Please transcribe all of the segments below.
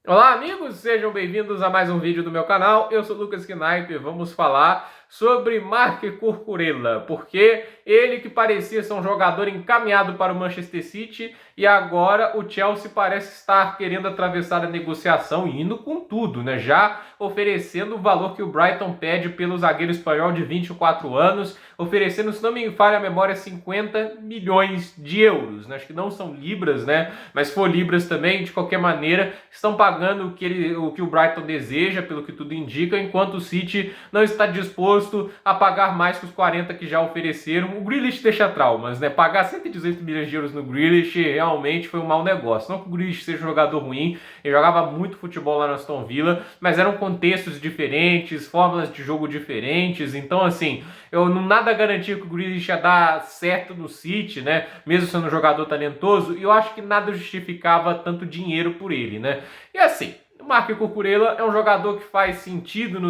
Olá, amigos, sejam bem-vindos a mais um vídeo do meu canal. Eu sou o Lucas Knaip e vamos falar sobre Marc Cucurella, porque ele que parecia ser um jogador encaminhado para o Manchester City e agora o Chelsea parece estar querendo atravessar a negociação e indo com tudo, né? Já oferecendo o valor que o Brighton pede pelo zagueiro espanhol de 24 anos, oferecendo, se não me falha a memória, 50 milhões de euros, né? Acho que não são libras, né? Mas se for libras também, de qualquer maneira, estão pagando o que o Brighton deseja, pelo que tudo indica, enquanto o City não está disposto a pagar mais que os 40 que já ofereceram. O Grealish deixa traumas, né? Pagar 118 milhões de euros no Grealish realmente foi um mau negócio. Não que o Grealish seja um jogador ruim, ele jogava muito futebol lá no Aston Villa, mas eram contextos diferentes, fórmulas de jogo diferentes, então assim, eu não nada garantia que o Grealish ia dar certo no City, né? Mesmo sendo um jogador talentoso, e eu acho que nada justificava tanto dinheiro por ele, né? E assim, o Marc Cucurella é um jogador que faz sentido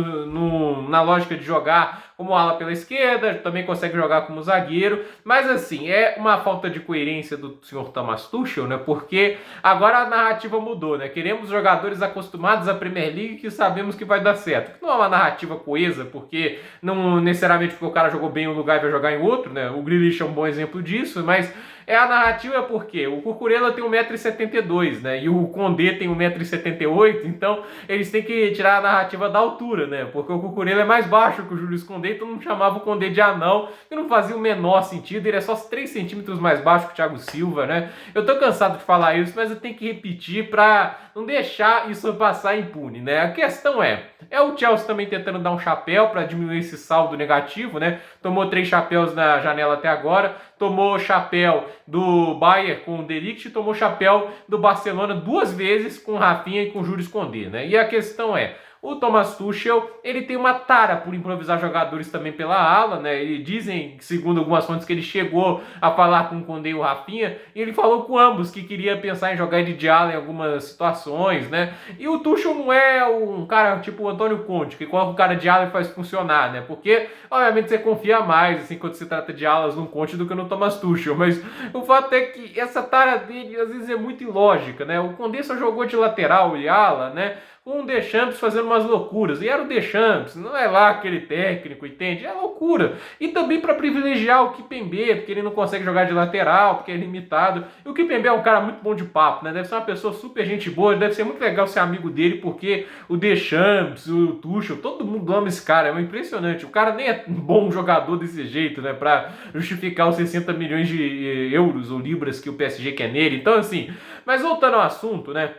na lógica de jogar como ala pela esquerda, também consegue jogar como zagueiro, mas assim, é uma falta de coerência do senhor Thomas Tuchel, né? Porque agora a narrativa mudou, né? Queremos jogadores acostumados à Premier League que sabemos que vai dar certo. Não é uma narrativa coesa, porque não necessariamente porque o cara jogou bem em um lugar e vai jogar em outro, né? O Grealish é um bom exemplo disso, mas a narrativa porque o Cucurella tem 1,72 m, né? E o Condé tem 1,78 m, então eles têm que tirar a narrativa da altura, né? Porque o Cucurella é mais baixo que o Julius Condé, então não chamava o Condé de anão, que não fazia o menor sentido, ele é só 3 centímetros mais baixo que o Thiago Silva, né? Eu tô cansado de falar isso, mas eu tenho que repetir pra não deixar isso passar impune, né? A questão é o Chelsea também tentando dar um chapéu para diminuir esse saldo negativo, né? Tomou 3 chapéus na janela até agora, tomou chapéu do Bayern com o De Ligt e tomou chapéu do Barcelona 2 vezes com o Rafinha e com o Jules Condé, né? E a questão o Thomas Tuchel, ele tem uma tara por improvisar jogadores também pela ala, né? Ele dizem, segundo algumas fontes, que ele chegou a falar com o Condé e o Rafinha, e ele falou com ambos que queria pensar em jogar de ala em algumas situações, né? E o Tuchel não é um cara tipo o Antônio Conte, que coloca o cara de ala e faz funcionar, né? Porque, obviamente, você confia mais, assim, quando se trata de alas no Conte do que no Thomas Tuchel, mas o fato é que essa tara dele, às vezes, é muito ilógica, né? O Condé só jogou de lateral e ala, né? Com o Deschamps fazendo umas loucuras. E era o Deschamps, não é lá aquele técnico, entende? É loucura. E também para privilegiar o Kimpembe, porque ele não consegue jogar de lateral, porque é limitado. E o Kimpembe é um cara muito bom de papo, né? Deve ser uma pessoa super gente boa, deve ser muito legal ser amigo dele, porque o Deschamps, o Tuchel, todo mundo ama esse cara, é impressionante. O cara nem é um bom jogador desse jeito, né? Para justificar os 60 milhões de euros ou libras que o PSG quer nele. Então, assim, mas voltando ao assunto, né?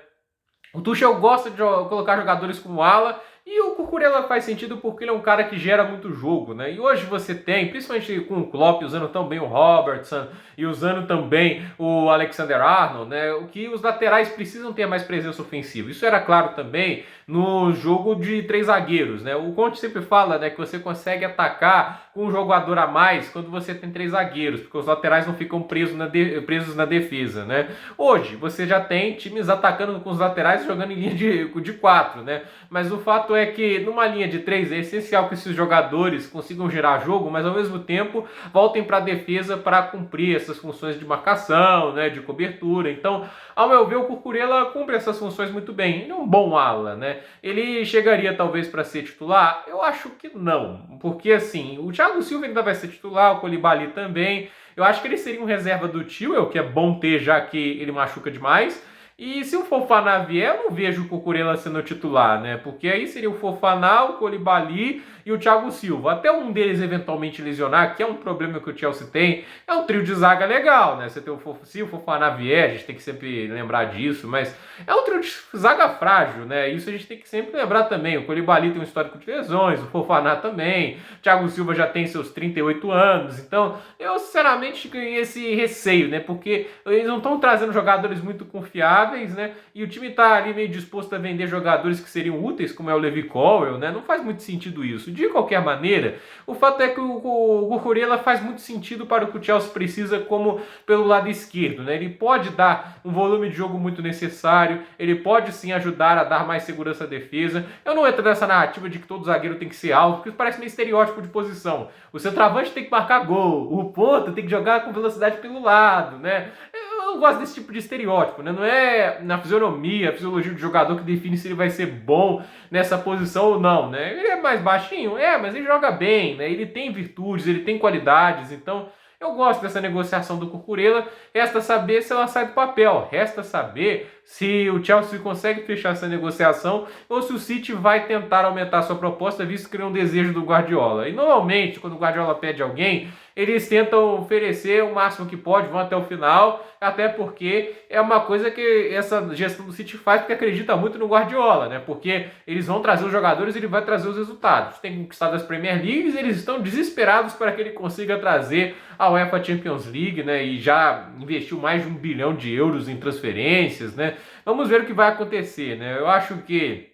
O Tuchel gosta de colocar jogadores como ala e o Cucurella faz sentido porque ele é um cara que gera muito jogo, né? E hoje você tem, principalmente com o Klopp usando tão bem o Robertson e usando também o Alexander-Arnold, né? O que os laterais precisam ter mais presença ofensiva. Isso era claro também no jogo de 3 zagueiros, né? O Conte sempre fala, né, que você consegue atacar com um jogador a mais quando você tem 3 zagueiros, porque os laterais não ficam presos na defesa, né? Hoje você já tem times atacando com os laterais jogando em linha de 4, né? Mas o fato é que numa linha de 3 é essencial que esses jogadores consigam gerar jogo, mas ao mesmo tempo voltem para a defesa para cumprir essas funções de marcação, né, de cobertura. Então, ao meu ver, o Cucurella cumpre essas funções muito bem. Ele é um bom ala, né? Ele chegaria talvez para ser titular? Eu acho que não, porque assim, o Thiago Silva ainda vai ser titular, o Koulibaly também. Eu acho que ele seria um reserva do Chilwell, que é bom ter já que ele machuca demais. E se o Fofana vier, eu não vejo o Cucurella sendo titular, né? Porque aí seria o Fofana, o Koulibaly e o Thiago Silva. Até um deles eventualmente lesionar, que é um problema que o Chelsea tem, é um trio de zaga legal, né? Você tem se o Fofana vier, a gente tem que sempre lembrar disso, mas é um trio de zaga frágil, né? Isso a gente tem que sempre lembrar também. O Koulibaly tem um histórico de lesões, o Fofana também, o Thiago Silva já tem seus 38 anos, então eu sinceramente tenho esse receio, né? Porque eles não estão trazendo jogadores muito confiáveis, né? E o time tá ali meio disposto a vender jogadores que seriam úteis, como é o Levi Colwill, né? Não faz muito sentido isso. De qualquer maneira, o fato é que o Cucurella faz muito sentido para o que o Chelsea precisa, como pelo lado esquerdo, né? Ele pode dar um volume de jogo muito necessário, ele pode sim ajudar a dar mais segurança à defesa. Eu não entro nessa narrativa de que todo zagueiro tem que ser alto, porque isso parece meio estereótipo de posição. O centroavante tem que marcar gol, o ponta tem que jogar com velocidade pelo lado, né? Eu não gosto desse tipo de estereótipo, né? Não é na fisionomia, a fisiologia do jogador que define se ele vai ser bom nessa posição ou não, né? Ele é mais baixinho, mas ele joga bem, né? Ele tem virtudes, ele tem qualidades, então eu gosto dessa negociação do Cucurella. Resta saber se ela sai do papel. Resta saber se o Chelsea consegue fechar essa negociação ou se o City vai tentar aumentar sua proposta, visto que é um desejo do Guardiola. E normalmente, quando o Guardiola pede alguém, eles tentam oferecer o máximo que pode, vão até o final, até porque é uma coisa que essa gestão do City faz porque acredita muito no Guardiola, né? Porque eles vão trazer os jogadores e ele vai trazer os resultados. Tem conquistado as Premier Leagues, eles estão desesperados para que ele consiga trazer a UEFA Champions League, né? E já investiu mais de 1 bilhão de euros em transferências, né? Vamos ver o que vai acontecer, né? Eu acho que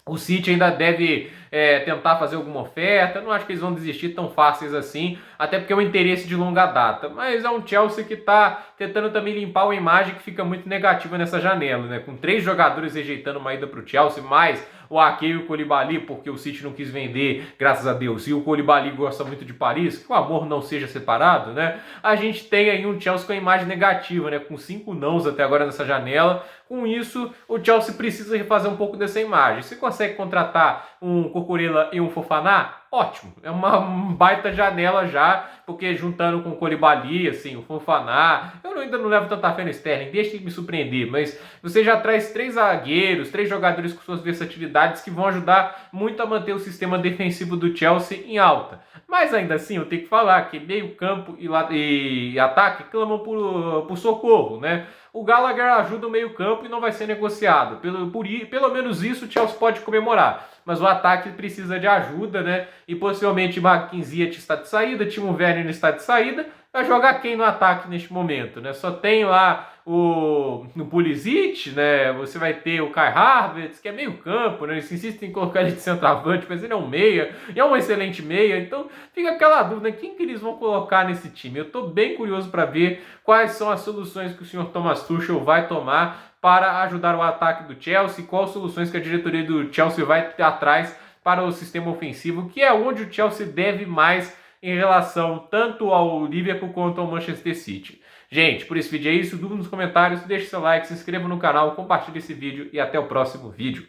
o City ainda deve tentar fazer alguma oferta. Eu não acho que eles vão desistir tão fáceis assim, até porque é um interesse de longa data. Mas é um Chelsea que está tentando também limpar uma imagem que fica muito negativa nessa janela, né? Com 3 jogadores rejeitando uma ida para o Chelsea, mais o Ake e o Koulibaly, porque o City não quis vender, graças a Deus, e o Koulibaly gosta muito de Paris, que o amor não seja separado, né? A gente tem aí um Chelsea com a imagem negativa, né? Com 5 nãos até agora nessa janela. Com isso, o Chelsea precisa refazer um pouco dessa imagem. Se consegue contratar um Cucurella e um Fofana, ótimo. É uma baita janela já, porque juntando com o Koulibaly, assim, o Fofana, eu ainda não levo tanta fé no Sterling, deixa ele me surpreender, mas você já traz 3 zagueiros, 3 jogadores com suas versatilidades que vão ajudar muito a manter o sistema defensivo do Chelsea em alta. Mas ainda assim, eu tenho que falar que meio campo e ataque clamam por socorro, né? O Gallagher ajuda o meio campo e não vai ser negociado. Pelo menos isso o Chelsea pode comemorar. Mas o ataque precisa de ajuda, né? E possivelmente Hakim Ziyech está de saída, Timo Werner está de saída. Vai jogar quem no ataque neste momento, né? Só tem lá o Pulisic, né? Você vai ter o Kai Havertz, que é meio campo, né? Eles insistem em colocar ele de centroavante, mas ele é um meia, e é um excelente meia. Então fica aquela dúvida, quem que eles vão colocar nesse time? Eu estou bem curioso para ver quais são as soluções que o senhor Thomas Tuchel vai tomar para ajudar o ataque do Chelsea, quais soluções que a diretoria do Chelsea vai ter atrás para o sistema ofensivo, que é onde o Chelsea deve mais em relação tanto ao Liverpool quanto ao Manchester City. Gente, por esse vídeo é isso. Dúvida nos comentários, deixe seu like, se inscreva no canal, compartilhe esse vídeo e até o próximo vídeo.